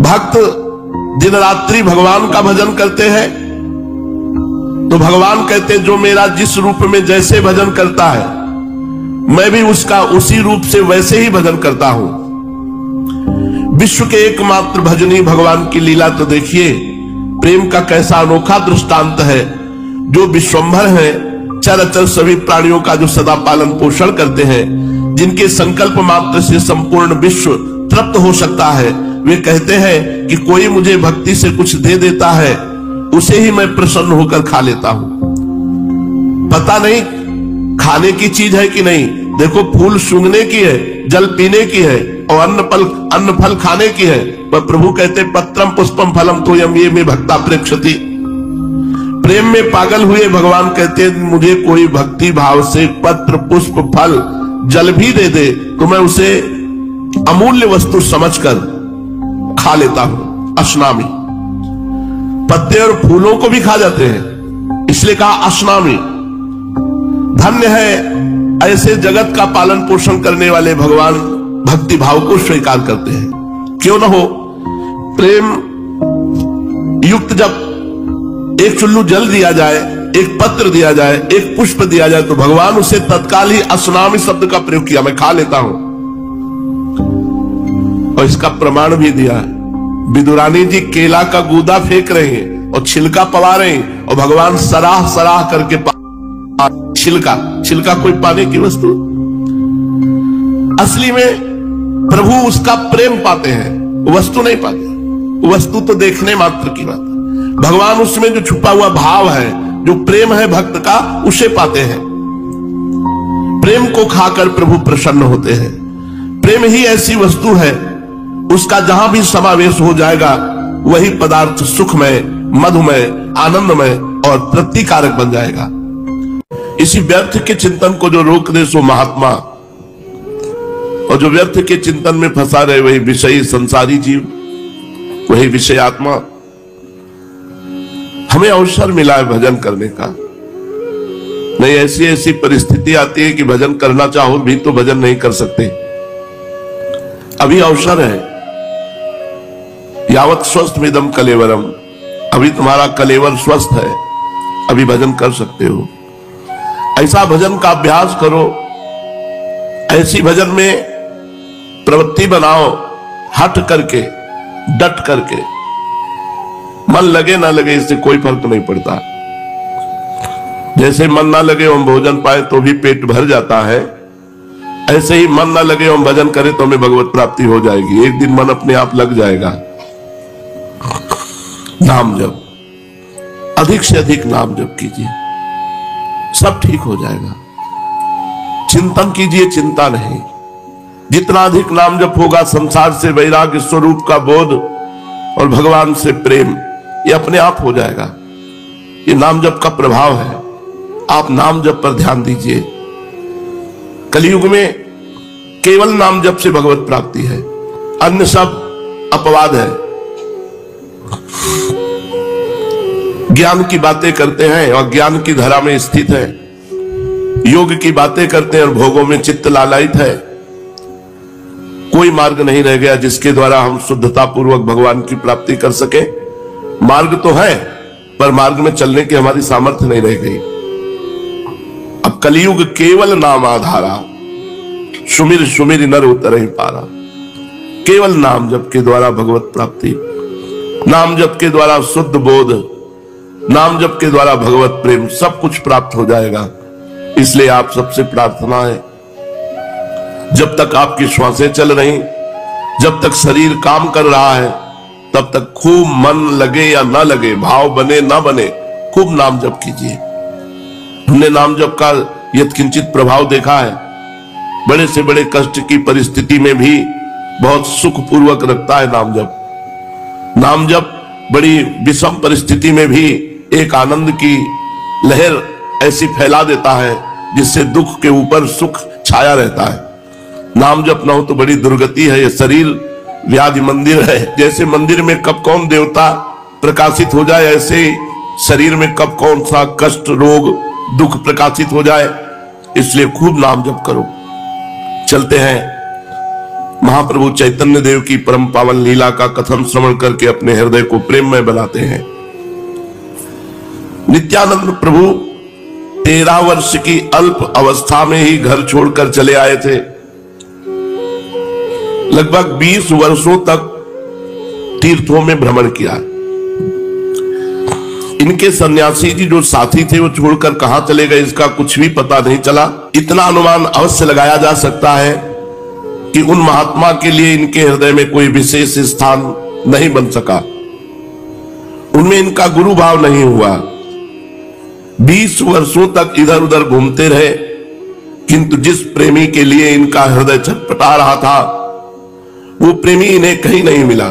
भक्त दिन रात्रि भगवान का भजन करते हैं, तो भगवान कहते जो मेरा जिस रूप में जैसे भजन करता है मैं भी उसका उसी रूप से वैसे ही भजन करता हूं। विश्व के एकमात्र भजनी भगवान की लीला तो देखिए, प्रेम का कैसा अनोखा दृष्टांत है। जो विश्वंभर है, चराचर सभी प्राणियों का जो सदा पालन पोषण करते हैं, जिनके संकल्प मात्र से संपूर्ण विश्व तृप्त हो सकता है, वे कहते हैं कि कोई मुझे भक्ति से कुछ दे देता है उसे ही मैं प्रसन्न होकर खा लेता हूं। पता नहीं खाने की चीज है कि नहीं, देखो फूल सूंघने की है, जल पीने की है और अन्न फल खाने की है, पर प्रभु कहते पत्रम पुष्पम फलम तोयम ये में भक्ता प्रेक्षति। प्रेम में पागल हुए भगवान कहते मुझे कोई भक्ति भाव से पत्र पुष्प फल जल भी दे दे तो मैं उसे अमूल्य वस्तु समझकर खा लेता हूं। अश्नामी, पत्ते और फूलों को भी खा जाते हैं, इसलिए कहा अश्नामी। धन्य है ऐसे जगत का पालन पोषण करने वाले भगवान भक्ति भाव को स्वीकार करते हैं। क्यों न हो, प्रेम युक्त जब एक चुल्लू जल दिया जाए, एक पत्र दिया जाए, एक पुष्प दिया जाए, तो भगवान उसे तत्काल ही अश्नामी शब्द का प्रयोग किया, मैं खा लेता हूं। और इसका प्रमाण भी दिया है। विदुरानी जी केला का गूदा फेंक रहे हैं और छिलका पवा रहे हैं, और भगवान सराह सराह करके छिलका कोई पाने की वस्तु। असली में प्रभु उसका प्रेम पाते हैं, वस्तु नहीं पाते। वस्तु तो देखने मात्र की बात है, भगवान उसमें जो छुपा हुआ भाव है, जो प्रेम है भक्त का, उसे पाते हैं। प्रेम को खाकर प्रभु प्रसन्न होते हैं। प्रेम ही ऐसी वस्तु है, उसका जहां भी समावेश हो जाएगा वही पदार्थ सुखमय, मधुमय, आनंदमय और तृप्तिकारक बन जाएगा। इसी व्यर्थ के चिंतन को जो रोक दे सो महात्मा, और जो व्यर्थ के चिंतन में फंसा रहे वही विषयी संसारी जीव, वही विषय आत्मा। हमें अवसर मिला है भजन करने का, नहीं ऐसी ऐसी परिस्थिति आती है कि भजन करना चाहो भी तो भजन नहीं कर सकते। अभी अवसर है, यावत स्वस्थ मिदम कलेवरम, अभी तुम्हारा कलेवर स्वस्थ है, अभी भजन कर सकते हो। ऐसा भजन का अभ्यास करो, ऐसी भजन में प्रवृत्ति बनाओ, हट करके, डट करके। मन लगे ना लगे इससे कोई फर्क नहीं पड़ता। जैसे मन ना लगे हम भोजन पाए तो भी पेट भर जाता है, ऐसे ही मन ना लगे हम भजन करें तो हमें भगवत प्राप्ति हो जाएगी। एक दिन मन अपने आप लग जाएगा। नाम जप, अधिक से अधिक नाम जप कीजिए, सब ठीक हो जाएगा। चिंतन कीजिए, चिंता नहीं। जितना अधिक नाम जप होगा, संसार से वैराग्य, स्वरूप का बोध और भगवान से प्रेम, ये अपने आप हो जाएगा। ये नाम जप का प्रभाव है। आप नाम जप पर ध्यान दीजिए। कलयुग में केवल नाम जप से भगवत प्राप्ति है, अन्य सब अपवाद है। ज्ञान की बातें करते हैं और ज्ञान की धरा में स्थित है, योग की बातें करते हैं और भोगों में चित्त लालायित है। कोई मार्ग नहीं रह गया जिसके द्वारा हम शुद्धता पूर्वक भगवान की प्राप्ति कर सके। मार्ग तो है, पर मार्ग में चलने की हमारी सामर्थ्य नहीं रह गई। अब कलयुग केवल नाम आधारा, सुमिर सुमिर नर उतर ही पारा। केवल नाम जप के द्वारा भगवत प्राप्ति, नाम जप के द्वारा शुद्ध बोध, नाम जप के द्वारा भगवत प्रेम, सब कुछ प्राप्त हो जाएगा। इसलिए आप सबसे प्रार्थना है, जब तक आपकी श्वासें चल रही, जब तक शरीर काम कर रहा है, तब तक खूब मन लगे या ना लगे, भाव बने ना बने, खूब नाम जप कीजिए। हमने नाम जप का यत्किंचित प्रभाव देखा है। बड़े से बड़े कष्ट की परिस्थिति में भी बहुत सुखपूर्वक रखता है नाम जप। नाम जप बड़ी विषम परिस्थिति में भी एक आनंद की लहर ऐसी फैला देता है जिससे दुख के ऊपर सुख छाया रहता है। नाम जप न हो तो बड़ी दुर्गति है। ये शरीर व्याधि मंदिर है। जैसे मंदिर में कब कौन देवता प्रकाशित हो जाए, ऐसे ही शरीर में कब कौन सा कष्ट, रोग, दुख प्रकाशित हो जाए। इसलिए खूब नाम जप करो। चलते हैं महाप्रभु चैतन्य देव की परम पावन लीला का कथन श्रवण करके अपने हृदय को प्रेममय बनाते हैं। नित्यानंद प्रभु 13 वर्ष की अल्प अवस्था में ही घर छोड़कर चले आए थे। लगभग 20 वर्षों तक तीर्थों में भ्रमण किया। इनके सन्यासी जी जो साथी थे वो छोड़कर कहां चले गए इसका कुछ भी पता नहीं चला। इतना अनुमान अवश्य लगाया जा सकता है कि उन महात्मा के लिए इनके हृदय में कोई विशेष स्थान नहीं बन सका, उनमें इनका गुरु भाव नहीं हुआ। 20 वर्षों तक इधर उधर घूमते रहे, किंतु जिस प्रेमी के लिए इनका हृदय छटपटा रहा था वो प्रेमी इन्हें कहीं नहीं मिला।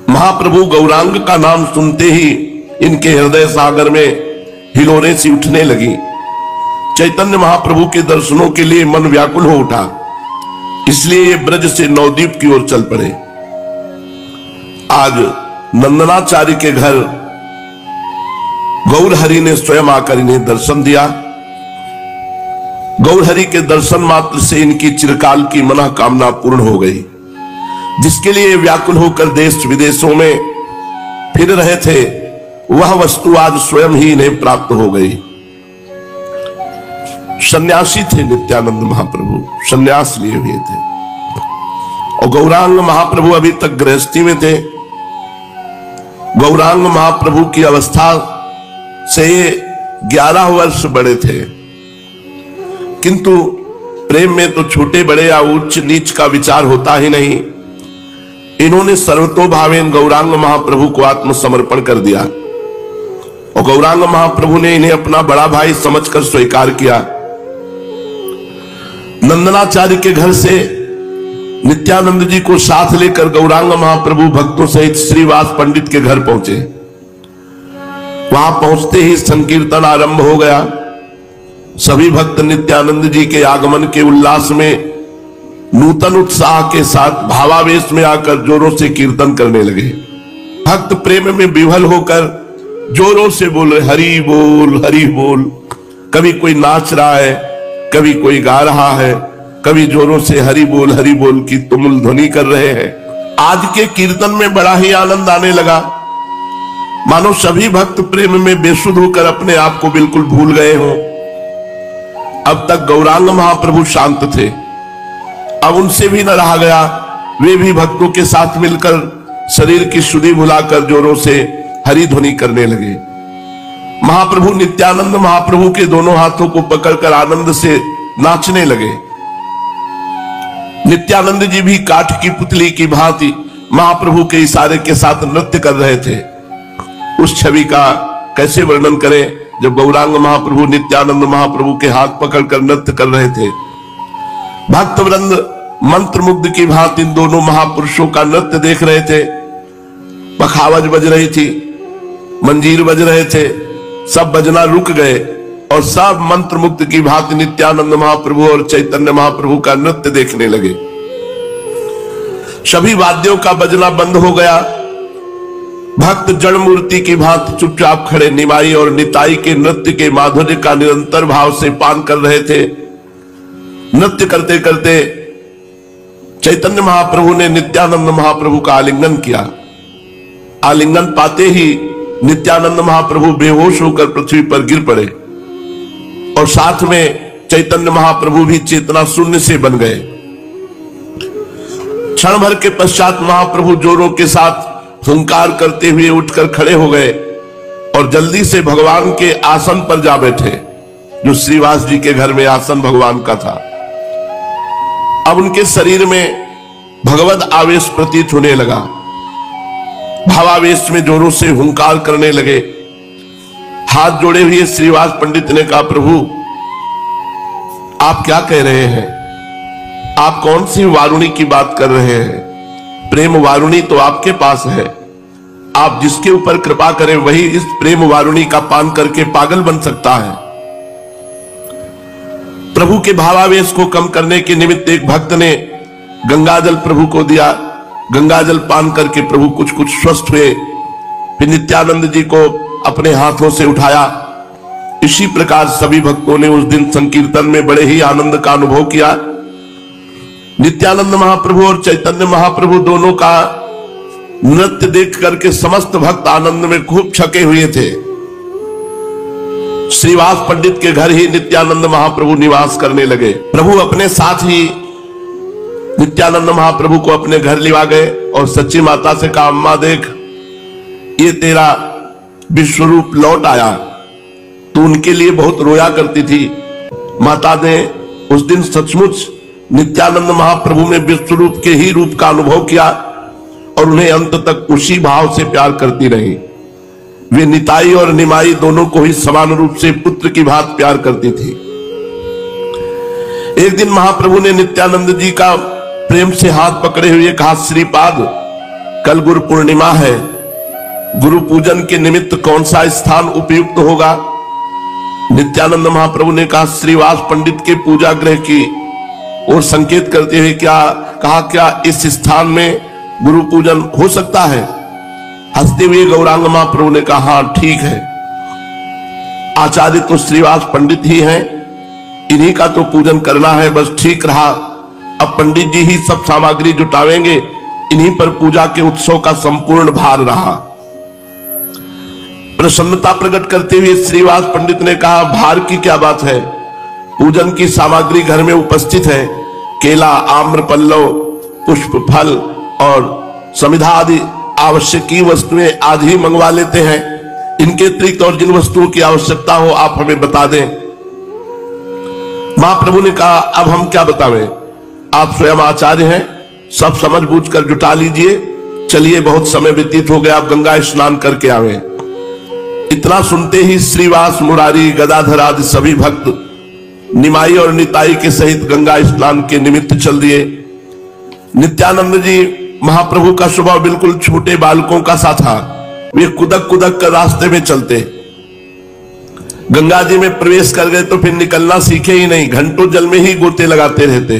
महाप्रभु गौरांग का नाम सुनते ही इनके हृदय सागर में हिलोरें सी उठने लगी। चैतन्य महाप्रभु के दर्शनों के लिए मन व्याकुल हो उठा, इसलिए ये ब्रज से नवद्वीप की ओर चल पड़े। आज नंदनाचार्य के घर गौरहरि ने स्वयं आकर इन्हें दर्शन दिया। गौरहरि के दर्शन मात्र से इनकी चिरकाल की मनोकामना पूर्ण हो गई, जिसके लिए व्याकुल होकर देश विदेशों में फिर रहे थे, वह वस्तु आज स्वयं ही इन्हें प्राप्त हो गई। सन्यासी थे नित्यानंद महाप्रभु, सन्यास लिए हुए थे, और गौरांग महाप्रभु अभी तक गृहस्थी में थे। गौरांग महाप्रभु की अवस्था से 11 वर्ष बड़े थे, किंतु प्रेम में तो छोटे बड़े या उच्च नीच का विचार होता ही नहीं। इन्होंने सर्वतोभावेन गौरांग महाप्रभु को आत्मसमर्पण कर दिया, और गौरांग महाप्रभु ने इन्हें अपना बड़ा भाई समझकर स्वीकार किया। नंदनाचार्य के घर से नित्यानंद जी को साथ लेकर गौरांग महाप्रभु भक्तों सहित श्रीवास पंडित के घर पहुंचे। वहां पहुंचते ही संकीर्तन आरंभ हो गया। सभी भक्त नित्यानंद जी के आगमन के उल्लास में नूतन उत्साह के साथ भावावेश में आकर जोरों से कीर्तन करने लगे। भक्त प्रेम में विह्वल होकर जोरों से बोल रहे हरि बोल हरि बोल। कभी कोई नाच रहा है, कभी कोई गा रहा है, कभी जोरों से हरि बोल की तुमुल ध्वनि कर रहे हैं। आज के कीर्तन में बड़ा ही आनंद आने लगा, मानो सभी भक्त प्रेम में बेसुध होकर अपने आप को बिल्कुल भूल गए हों। अब तक गौरांग महाप्रभु शांत थे, अब उनसे भी न रहा गया। वे भी भक्तों के साथ मिलकर शरीर की शुद्धि भुलाकर जोरों से हरि ध्वनि करने लगे। महाप्रभु नित्यानंद महाप्रभु के दोनों हाथों को पकड़कर आनंद से नाचने लगे। नित्यानंद जी भी काठ की पुतली की भांति महाप्रभु के इशारे के साथ नृत्य कर रहे थे। उस छवि का कैसे वर्णन करें, जब गौरांग महाप्रभु नित्यानंद महाप्रभु के हाथ पकड़कर नृत्य कर रहे थे। भक्तवृंद मंत्रमुग्ध की भांति इन दोनों महापुरुषों का नृत्य देख रहे थे। पखावज बज रही थी, मंजीर बज रहे थे, सब बजना रुक गए और सब मंत्रमुग्ध की भांति नित्यानंद महाप्रभु और चैतन्य महाप्रभु का नृत्य देखने लगे। सभी वाद्यों का बजना बंद हो गया। भक्त जड़ मूर्ति की भांति चुपचाप खड़े निमाई और निताई के नृत्य के माधुर्य का निरंतर भाव से पान कर रहे थे। नृत्य करते करते चैतन्य महाप्रभु ने नित्यानंद महाप्रभु का आलिंगन किया। आलिंगन पाते ही नित्यानंद महाप्रभु बेहोश होकर पृथ्वी पर गिर पड़े, और साथ में चैतन्य महाप्रभु भी चेतना शून्य से बन गए। क्षण भर के पश्चात महाप्रभु जोरों के साथ हुंकार करते हुए उठकर खड़े हो गए और जल्दी से भगवान के आसन पर जा बैठे, जो श्रीवास जी के घर में आसन भगवान का था। अब उनके शरीर में भगवत आवेश प्रतीत होने लगा। भावावेश में जोरों से हुंकार करने लगे। हाथ जोड़े हुए श्रीवास पंडित ने कहा, प्रभु आप क्या कह रहे हैं? आप कौन सी वारुणी की बात कर रहे हैं? प्रेम वारुणी तो आपके पास है। आप जिसके ऊपर कृपा करें वही इस प्रेम वारुणी का पान करके पागल बन सकता है। प्रभु के भावावेश को कम करने के निमित्त एक भक्त ने गंगाजल प्रभु को दिया। गंगाजल पान करके प्रभु कुछ कुछ स्वस्थ हुए। फिर नित्यानंद जी को अपने हाथों से उठाया। इसी प्रकार सभी भक्तों ने उस दिन संकीर्तन में बड़े ही आनंद का अनुभव किया। नित्यानंद महाप्रभु और चैतन्य महाप्रभु दोनों का नृत्य देख करके समस्त भक्त आनंद में खूब छके हुए थे। श्रीवास पंडित के घर ही नित्यानंद महाप्रभु निवास करने लगे। प्रभु अपने साथ ही नित्यानंद महाप्रभु को अपने घर लिवा गए और सच्ची माता से कहा, अम्मा देख, ये तेरा विश्वरूप लौट आया। तो उनके लिए बहुत रोया करती थी। माता ने उस दिन सचमुच नित्यानंद महाप्रभु में विश्वरूप के ही रूप का अनुभव किया और उन्हें अंत तक उसी भाव से प्यार करती रही। वे निताई और निमाई दोनों को ही समान रूप से पुत्र की भांति प्यार करती थी। एक दिन महाप्रभु ने नित्यानंद जी का प्रेम से हाथ पकड़े हुए कहा, श्रीपाद, कल गुरु पूर्णिमा है, गुरु पूजन के निमित्त कौन सा स्थान उपयुक्त होगा? नित्यानंद महाप्रभु ने कहा, श्रीवास पंडित के पूजा गृह की और संकेत करते हुए क्या इस स्थान में गुरु पूजन हो सकता है? हंसते हुए गौरांग महाप्रभु ने कहा, हाँ ठीक है। आचार्य तो श्रीवास पंडित ही हैं, इन्हीं का तो पूजन करना है। बस ठीक रहा, अब पंडित जी ही सब सामग्री जुटावेंगे, इन्हीं पर पूजा के उत्सव का संपूर्ण भार रहा। प्रसन्नता प्रकट करते हुए श्रीवास पंडित ने कहा, भार की क्या बात है, पूजन की सामग्री घर में उपस्थित है। केला, आम्र पल्लव, पुष्प, फल और समिधा आदि आवश्यक की वस्तुएं आदि ही मंगवा लेते हैं। इनके अतिरिक्त और जिन वस्तुओं की आवश्यकता हो आप हमें बता दें। महाप्रभु ने कहा, अब हम क्या बतावें, आप स्वयं आचार्य हैं, सब समझ बूझ कर जुटा लीजिए। चलिए, बहुत समय व्यतीत हो गया, आप गंगा स्नान करके आवे। इतना सुनते ही श्रीवास, मुरारी, गदाधर आदि सभी भक्त निमाई और निताई के सहित गंगा स्नान के निमित्त चल दिए। नित्यानंद जी महाप्रभु का स्वभाव बिल्कुल छोटे बालकों का सा था। वे कुदक कुदक कर रास्ते में चलते। गंगा जी में प्रवेश कर गए तो फिर निकलना सीखे ही नहीं, घंटों जल में ही गोते लगाते रहते।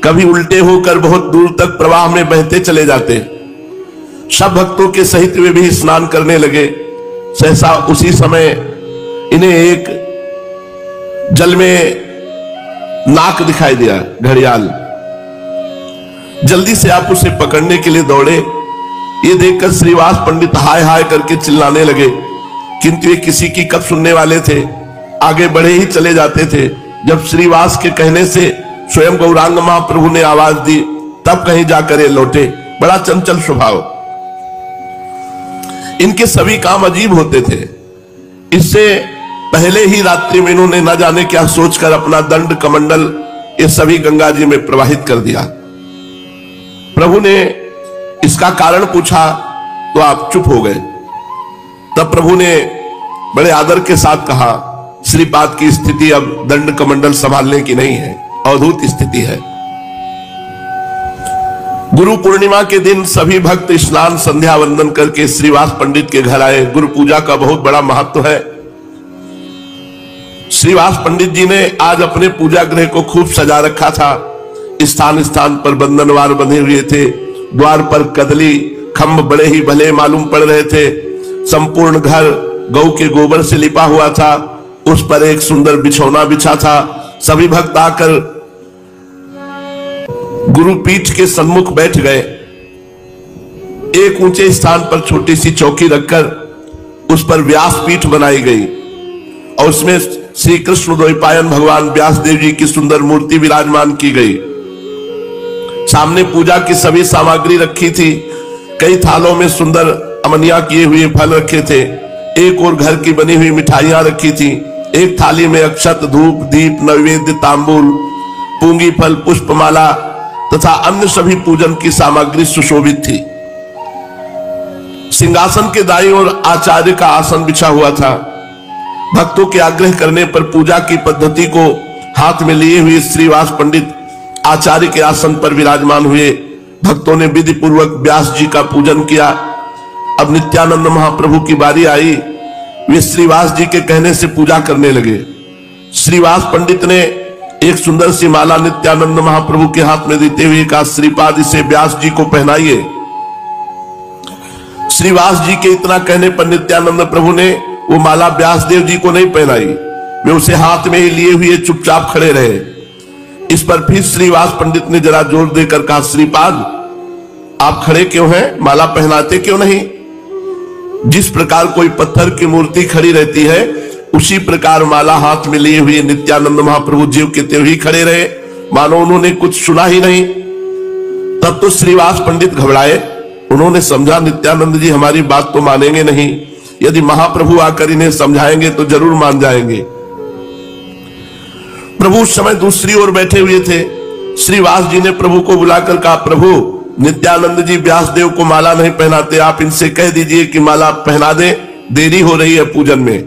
कभी उल्टे होकर बहुत दूर तक प्रवाह में बहते चले जाते। सब भक्तों के सहित वे भी स्नान करने लगे। सहसा उसी समय इन्हें एक जल में नाक दिखाई दिया, घड़ियाल। जल्दी से आप उसे पकड़ने के लिए दौड़े। ये देखकर श्रीवास पंडित हाय हाय करके चिल्लाने लगे, किंतु ये किसी की कब सुनने वाले थे, आगे बढ़े ही चले जाते थे। जब श्रीवास के कहने से स्वयं गौरांग महाप्रभु ने आवाज दी, तब कहीं जाकर ये लौटे। बड़ा चंचल स्वभाव, इनके सभी काम अजीब होते थे। इससे पहले ही रात्रि में इन्होंने न जाने क्या सोचकर अपना दंड कमंडल ये सभी गंगा जी में प्रवाहित कर दिया। प्रभु ने इसका कारण पूछा तो आप चुप हो गए। तब प्रभु ने बड़े आदर के साथ कहा, श्रीपाद की स्थिति अब दंड कमंडल संभालने की नहीं है, अद्भुत स्थिति है। गुरु पूर्णिमा के दिन सभी भक्त स्नान संध्या वंदन करके श्रीवास पंडित के घर आए। गुरु पूजा का बहुत बड़ा महत्व है। श्रीवास पंडित जी ने आज अपने पूजा गृह को खूब सजा रखा था। स्थान स्थान पर बंधनवार बंधे हुए थे। द्वार पर कदली खंभ बड़े ही भले मालूम पड़ रहे थे। संपूर्ण घर गौ के गोबर से लिपा हुआ था। उस पर एक सुंदर बिछौना बिछा था। सभी भक्त आकर गुरुपीठ के सन्मुख बैठ गए। एक ऊंचे स्थान पर छोटी सी चौकी रखकर उस पर व्यासपीठ बनाई गई और उसमें श्री कृष्ण द्वैपायन भगवान व्यास देव जी की सुंदर मूर्ति विराजमान की गई। सामने पूजा की सभी सामग्री रखी थी। कई थालों में सुंदर अमनिया किए हुए फल रखे थे। एक और घर की बनी हुई मिठाइयां रखी थी। एक थाली में अक्षत, धूप, दीप, नैवेद्य, तांबूल, पूंगी फल, पुष्पमाला तथा अन्य सभी पूजन की सामग्री सुशोभित थी। सिंहासन के दाईं ओर आचार्य का आसन बिछा हुआ था। भक्तों के आग्रह करने पर पूजा की पद्धति को हाथ में लिए हुए श्रीवास पंडित आचार्य के आसन पर विराजमान हुए। भक्तों ने विधि पूर्वक व्यास जी का पूजन किया। अब नित्यानंद महाप्रभु की बारी आई। वे श्रीवास जी के कहने से पूजा करने लगे। श्रीवास पंडित ने एक सुंदर सी माला नित्यानंद महाप्रभु के हाथ में देते हुए कहा, श्रीपाद इसे व्यास जी को पहनाइए। श्रीवास जी के इतना कहने पर नित्यानंद प्रभु ने वो माला व्यास देव जी को नहीं पहनाई। वे उसे हाथ में ही लिए हुए चुपचाप खड़े रहे। इस पर फिर श्रीवास पंडित ने जरा जोर देकर कहा, श्रीपाद आप खड़े क्यों हैं, माला पहनाते क्यों नहीं? जिस प्रकार कोई पत्थर की मूर्ति खड़ी रहती है उसी प्रकार माला हाथ में लिए हुए नित्यानंद महाप्रभु जीव के त्यों ही खड़े रहे, मानो उन्होंने कुछ सुना ही नहीं। तब तो श्रीवास पंडित घबराए। उन्होंने समझा नित्यानंद जी हमारी बात तो मानेंगे नहीं, यदि महाप्रभु आकर इन्हें समझाएंगे तो जरूर मान जाएंगे। प्रभु उस समय दूसरी ओर बैठे हुए थे। श्रीवास जी ने प्रभु को बुलाकर कहा, प्रभु नित्यानंद जी व्यासदेव को माला नहीं पहनाते, आप इनसे कह दीजिए कि माला पहना दे, देरी हो रही है पूजन में।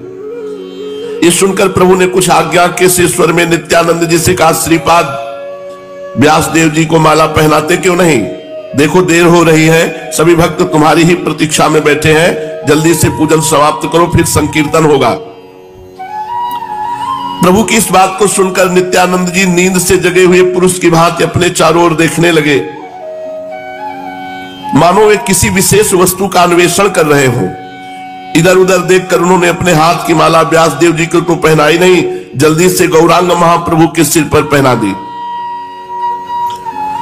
ये सुनकर प्रभु ने कुछ आज्ञा के से स्वर में नित्यानंद जी से कहा, श्रीपाद व्यासदेव जी को माला पहनाते क्यों नहीं? देखो देर हो रही है, सभी भक्त तुम्हारी ही प्रतीक्षा में बैठे हैं, जल्दी से पूजन समाप्त करो, फिर संकीर्तन होगा। प्रभु की इस बात को सुनकर नित्यानंद जी नींद से जगे हुए पुरुष की भांति अपने चारों ओर देखने लगे, मानो वे किसी विशेष वस्तु का अन्वेषण कर रहे हों। इधर उधर देखकर उन्होंने अपने हाथ की माला व्यासदेव जी को तो पहनाई नहीं, जल्दी से गौरांग महाप्रभु के सिर पर पहना दी।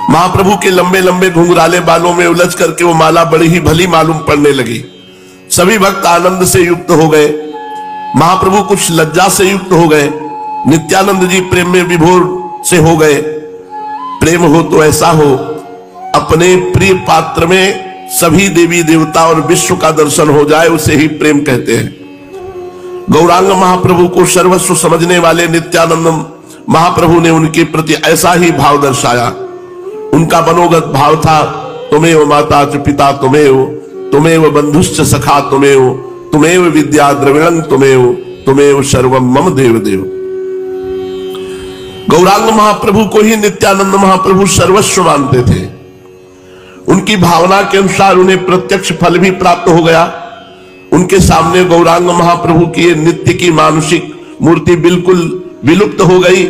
महाप्रभु के लंबे लंबे घुंघराले बालों में उलझ करके वो माला बड़ी ही भली मालूम पड़ने लगी। सभी भक्त आनंद से युक्त हो गए, महाप्रभु कुछ लज्जा से युक्त हो गए, नित्यानंद जी प्रेम में विभोर से हो गए। प्रेम हो तो ऐसा हो, अपने प्रिय पात्र में सभी देवी देवता और विश्व का दर्शन हो जाए, उसे ही प्रेम कहते हैं। गौरांग महाप्रभु को सर्वस्व समझने वाले नित्यानंद महाप्रभु ने उनके प्रति ऐसा ही भाव दर्शाया। उनका मनोगत भाव था, तुमेव माता च पिता तुमेव, तुमेव बंधुश्च सखा तुमेव, तुमेव विद्या द्रविणं तुमेव, तुमेव सर्वम मम देव देव। गौरांग महाप्रभु को ही नित्यानंद महाप्रभु सर्वस्व मानते थे। उनकी भावना के अनुसार उन्हें प्रत्यक्ष फल भी प्राप्त हो गया। उनके सामने गौरांग महाप्रभु की नित्य की मानसिक मूर्ति बिल्कुल विलुप्त हो गई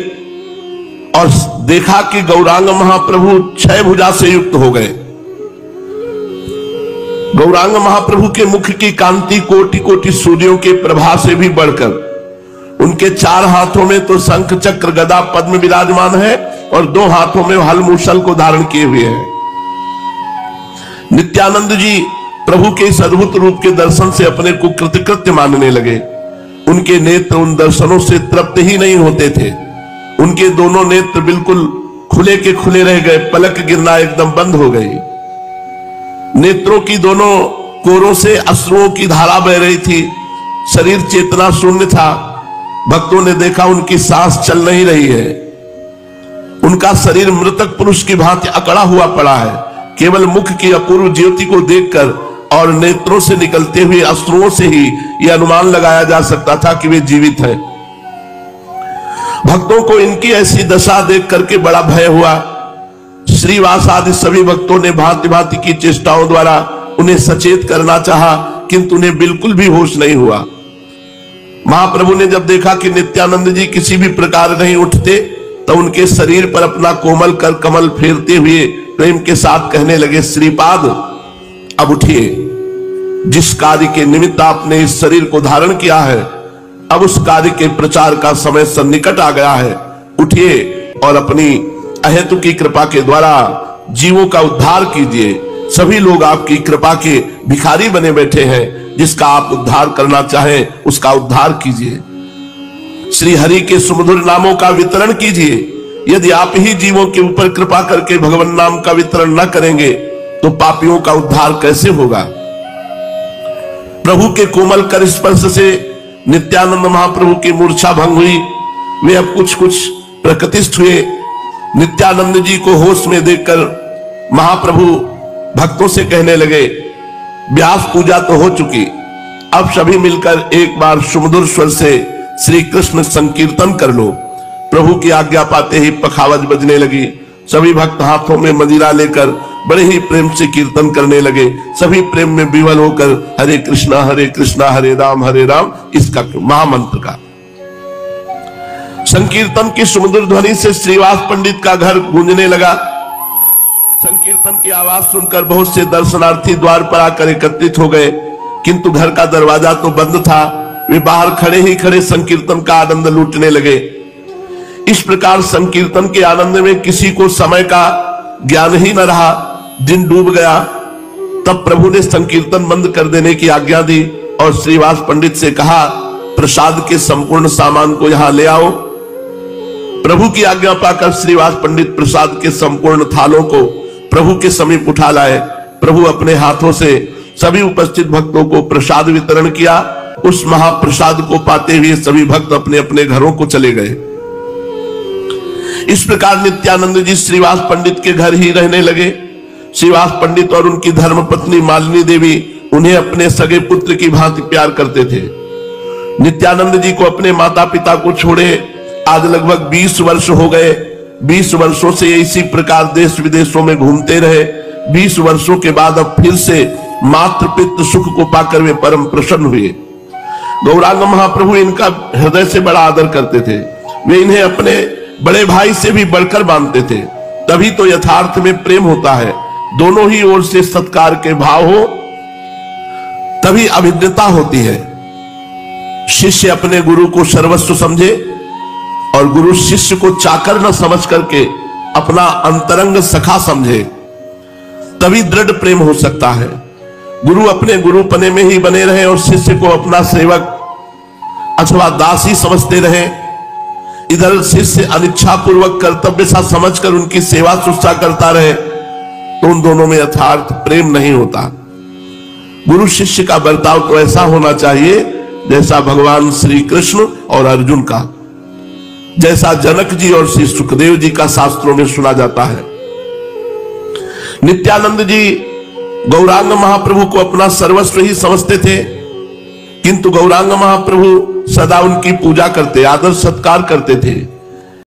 और देखा कि गौरांग महाप्रभु 6 भुजा से युक्त हो गए। गौरांग महाप्रभु के मुख की कांति कोटि कोटि सूर्यों के प्रभा से भी बढ़कर, उनके 4 हाथों में तो शंख चक्र गदा पद्म विराजमान है और 2 हाथों में हल मूसल को धारण किए हुए हैं। नित्यानंद जी प्रभु के इस अद्भुत रूप के दर्शन से अपने को कृतकृत्य मानने लगे। उनके नेत्र उन दर्शनों से तृप्त ही नहीं होते थे। उनके दोनों नेत्र बिल्कुल खुले के खुले रह गए, पलक गिरना एकदम बंद हो गई। नेत्रों की दोनों कोरों से अश्रुओं की धारा बह रही थी, शरीर चेतना शून्य था। भक्तों ने देखा उनकी सांस चल नहीं रही है, उनका शरीर मृतक पुरुष की भांति अकड़ा हुआ पड़ा है। केवल मुख की अपूर्व ज्योति को देखकर और नेत्रों से निकलते हुए अश्रुओं से ही यह अनुमान लगाया जा सकता था कि वे जीवित हैं। भक्तों को इनकी ऐसी दशा देख करके बड़ा भय हुआ। श्रीवास आदि सभी भक्तों ने भांति भांति की चेष्टाओं द्वारा उन्हें सचेत करना चाहा, किंतु उन्हें बिल्कुल भी होश नहीं हुआ। महाप्रभु ने जब देखा कि नित्यानंद जी किसी भी प्रकार नहीं उठते, तो उनके शरीर पर अपना कोमल कर कमल फेरते हुए प्रेम के साथ कहने लगे, श्रीपाद अब उठिए। जिस कार्य के निमित्त आपने इस शरीर को धारण किया है, अब उस कार्य के प्रचार का समय सन्निकट आ गया है। उठिए और अपनी अहेतु की कृपा के द्वारा जीवों का उद्धार कीजिए। सभी लोग आपकी कृपा के भिखारी बने बैठे हैं, जिसका आप उद्धार करना चाहें उसका उद्धार कीजिए। श्री हरि के सुमधुर नामों का वितरण कीजिए। यदि आप ही जीवों के ऊपर कृपा करके भगवान नाम का वितरण न करेंगे तो पापियों का उद्धार कैसे होगा। प्रभु के कोमल कर स्पर्श से नित्यानंद महाप्रभु की मूर्छा भंग हुई। वे अब कुछ कुछ प्रकृतिस्थ हुए। नित्यानंद जी को होश में देखकर महाप्रभु भक्तों से कहने लगे, व्यास पूजा तो हो चुकी, अब सभी मिलकर एक बार सुमधुर स्वर से श्री कृष्ण संकीर्तन कर लो। प्रभु की आज्ञा पाते ही पखावज बजने लगी। सभी भक्त हाथों में मदिरा लेकर बड़े ही प्रेम से कीर्तन करने लगे। सभी प्रेम में विवल होकर हरे कृष्णा हरे राम इसका महामंत्र का संकीर्तन की सुमधुर ध्वनि से श्रीवास पंडित का घर गूंजने लगा। संकीर्तन की आवाज सुनकर बहुत से दर्शनार्थी द्वार पर आकर एकत्रित हो गए, किंतु घर का दरवाजा तो बंद था। वे बाहर खड़े ही खड़े संकीर्तन का आनंद लूटने लगे। इस प्रकार संकीर्तन के आनंद में किसी को समय का ज्ञान ही न रहा, दिन डूब गया। तब प्रभु ने संकीर्तन बंद कर देने की आज्ञा दी और श्रीवास पंडित से कहा, प्रसाद के संपूर्ण सामान को यहां ले आओ। प्रभु की आज्ञा पाकर श्रीवास पंडित प्रसाद के संपूर्ण थालों को प्रभु के समीप उठा लाए। प्रभु अपने हाथों से सभी उपस्थित भक्तों को प्रसाद वितरण किया। उस महाप्रसाद को पाते हुए सभी भक्त अपने अपने घरों को चले गए। इस प्रकार नित्यानंद जी श्रीवास पंडित के घर ही रहने लगे। श्रीवास पंडित और उनकी धर्मपत्नी मालिनी देवी उन्हें अपने सगे पुत्र की भांति प्यार करते थे। नित्यानंद जी को अपने माता पिता को छोड़े आज लगभग 20 वर्ष हो गए। 20 वर्षों से इसी प्रकार देश विदेशों में घूमते रहे। 20 वर्षों के बाद अब फिर से मातृ पितृ सुख को पाकर वे परम प्रसन्न हुए। गौरांग महाप्रभु इनका हृदय से बड़ा आदर करते थे। वे इन्हें अपने बड़े भाई से भी बढ़कर मानते थे। तभी तो यथार्थ में प्रेम होता है। दोनों ही ओर से सत्कार के भाव हो तभी अभिन्नता होती है। शिष्य अपने गुरु को सर्वस्व समझे और गुरु शिष्य को चाकर न समझ करके अपना अंतरंग सखा समझे, तभी दृढ़ प्रेम हो सकता है। गुरु अपने गुरुपने में ही बने रहे और शिष्य को अपना सेवक अथवा दासी समझते रहे। इधर शिष्य अनिच्छा पूर्वक कर्तव्य सा समझकर उनकी सेवा शुश्रूषा करता रहे तो उन दोनों में यथार्थ प्रेम नहीं होता। गुरु शिष्य का बर्ताव तो ऐसा होना चाहिए जैसा भगवान श्री कृष्ण और अर्जुन का, जैसा जनक जी और श्री सुखदेव जी का शास्त्रों में सुना जाता है। नित्यानंद जी गौरांग महाप्रभु को अपना सर्वस्व ही समझते थे, किंतु गौरांग महाप्रभु सदा उनकी पूजा करते, आदर सत्कार करते थे।